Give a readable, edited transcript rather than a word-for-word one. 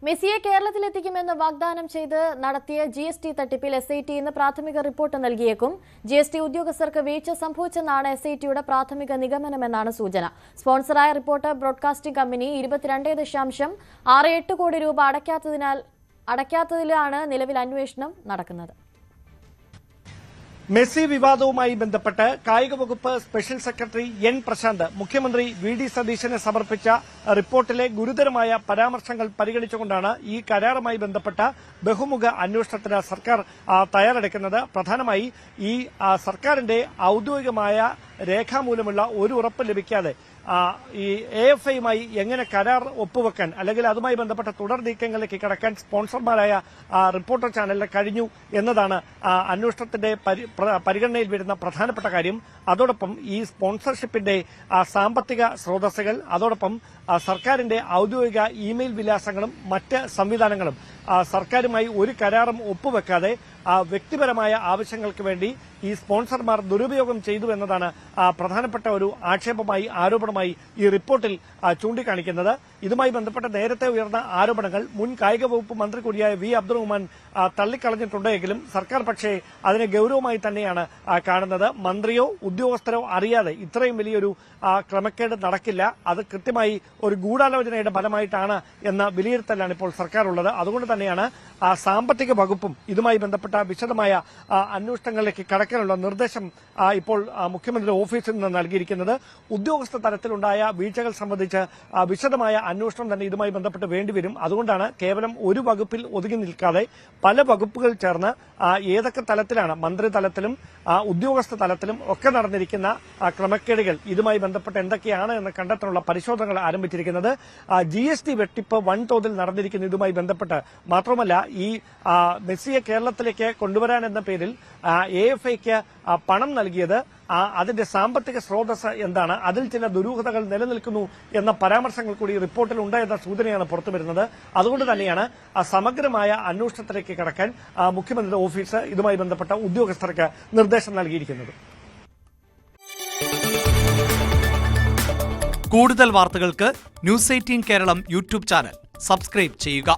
മെസ്സിയെ കേരളത്തിലെത്തിക്കുമെന്ന് വാഗ്ദാനം ചെയ്ത് നടത്തിയ GST തട്ടിപ്പിൽ SIT ഇന്ന് പ്രാഥമിക റിപ്പോർട്ട് നൽകിയേക്കും. GST ഉദ്യോഗസ്ഥർക്ക് വീഴ്ച സംഭവിച്ചെന്നാണ് SITയുടെ പ്രാഥമിക നിഗമനമെന്നാണ് സൂചന. സ്പോൺസറായ റിപ്പോർട്ട് ബ്രോഡ്കാസ്റ്റിംഗ് കമ്പനി 22.68 കോടി രൂപ അടയ്ക്കാത്തതിലാണ് നിലവിൽ അന്വേഷണം നടക്കുന്നത്. മെസ്സി വിവാദവുമായി ബന്ധപ്പെട്ട് കായിക വകുപ്പ് സ്പെഷ്യൽ സെക്രട്ടറി N. പ്രശാന്ത് മുഖ്യമന്ത്രി VD സതീശന് സമർപ്പിച്ച റിപ്പോർട്ടിലെ ഗുരുതരമായ പരാമർശങ്ങൾ പരിഗണിച്ചുകൊണ്ടാണ് ഈ കരാറുമായി ബന്ധപ്പെട്ട ബഹുമുഖ അന്വേഷണത്തിന് സർക്കാർ തയ്യാറെടുക്കുന്നത്. പ്രധാനമായി ഈ സർക്കാരിന്റെ ഔദ്യോഗികമായ രേഖാമൂലമുള്ള ഒരു ഉറപ്പ് ലഭിക്കാതെ ഈ AFIയുമായി എങ്ങനെ കരാർ ഒപ്പുവെക്കാൻ അല്ലെങ്കിൽ അതുമായി ബന്ധപ്പെട്ട തുടർ നീക്കങ്ങളിലേക്ക് കടക്കാൻ സ്പോൺസർമാരായ റിപ്പോർട്ടർ ചാനലിന് കഴിഞ്ഞു എന്നതാണ് അന്വേഷണത്തിന്റെ പരിഗണനയിൽ വരുന്ന പ്രധാനപ്പെട്ട കാര്യം. അതോടൊപ്പം ഈ സ്പോൺസർഷിപ്പിന്റെ സാമ്പത്തിക സ്രോതസ്സുകൾ, അതോടൊപ്പം സർക്കാരിന്റെ ഔദ്യോഗിക ഇമെയിൽ വിലാസങ്ങളും മറ്റ് സംവിധാനങ്ങളും സർക്കാരുമായി ഒരു കരാറും ഒപ്പുവെക്കാതെ വ്യക്തിപരമായ ആവശ്യങ്ങൾക്ക് വേണ്ടി ഈ സ്പോൺസർമാർ ദുരുപയോഗം ചെയ്തു എന്നതാണ് പ്രധാനപ്പെട്ട ഒരു ആരോപണമായി ഈ റിപ്പോർട്ടിൽ ചൂണ്ടിക്കാണിക്കുന്നത്. ഇതുമായി ബന്ധപ്പെട്ട നേരത്തെ ഉയർന്ന ആരോപണങ്ങൾ മുൻ കായിക വകുപ്പ് മന്ത്രി കൂടിയായ V. അബ്ദുറഹ്മാൻ തള്ളിക്കളഞ്ഞിട്ടുണ്ടെങ്കിലും സർക്കാർ പക്ഷേ അതിനെ ഗൌരവമായി തന്നെയാണ് കാണുന്നത്. മന്ത്രിയോ ഉദ്യോഗസ്ഥരോ അറിയാതെ ഇത്രയും വലിയൊരു ക്രമക്കേട് നടക്കില്ല, അത് കൃത്യമായി ഒരു ഗൂഢാലോചനയുടെ ഫലമായിട്ടാണ് എന്ന വിലയിരുത്തലാണ് ഇപ്പോൾ സർക്കാർ ഉള്ളത്. അതുകൊണ്ട് തന്നെയാണ് സാമ്പത്തിക വകുപ്പും ഇതുമായി ബന്ധപ്പെട്ട വിശദമായ അന്വേഷണങ്ങളിലേക്ക് കടക്കാനുള്ള നിർദ്ദേശം ഇപ്പോൾ മുഖ്യമന്ത്രി ഓഫീസിൽ നിന്ന് നൽകിയിരിക്കുന്നത്. ഉദ്യോഗസ്ഥ തലത്തിലുണ്ടായ വീഴ്ചകൾ സംബന്ധിച്ച് വിശദമായ അന്വേഷണം തന്നെ ഇതുമായി ബന്ധപ്പെട്ട് വേണ്ടിവരും. അതുകൊണ്ടാണ് കേവലം ഒരു വകുപ്പിൽ ഒതുങ്ങി നിൽക്കാതെ പല വകുപ്പുകൾ ചേർന്ന് ഏതൊക്കെ തലത്തിലാണ് മന്ത്രിതലത്തിലും ഉദ്യോഗസ്ഥ തലത്തിലും ഒക്കെ നടന്നിരിക്കുന്ന ക്രമക്കേടുകൾ ഇതുമായി ബന്ധപ്പെട്ട് എന്തൊക്കെയാണ് എന്ന് കണ്ടെത്താനുള്ള പരിശോധനകൾ ആരംഭിച്ചിരിക്കുന്നത്. GST വെട്ടിപ്പ് വൻതോതിൽ നടന്നിരിക്കുന്ന ഇതുമായി ബന്ധപ്പെട്ട് മാത്രമല്ല ഈ മെസ്സിയെ കേരളത്തിലേക്ക് കൊണ്ടുവരാൻ എന്ന പേരിൽ AFIക്ക് പണം നൽകിയത്, അതിന്റെ സാമ്പത്തിക സ്രോതസ് എന്താണ്, അതിൽ ചില ദുരൂഹതകൾ നിലനിൽക്കുന്നു എന്ന പരാമർശങ്ങൾ കൂടി റിപ്പോർട്ടിൽ ഉണ്ട് എന്ന സൂചനയാണ് പുറത്തുവരുന്നത്. അതുകൊണ്ട് തന്നെയാണ് സമഗ്രമായ അന്വേഷണത്തിലേക്ക് കടക്കാൻ മുഖ്യമന്ത്രിയുടെ ഓഫീസ് ഇതുമായി ബന്ധപ്പെട്ട ഉദ്യോഗസ്ഥർക്ക് നിർദ്ദേശം നൽകിയിരിക്കുന്നത്. കൂടുതൽ വാർത്തകൾക്ക് News 18 Keralam YouTube channel subscribe ചെയ്യുക.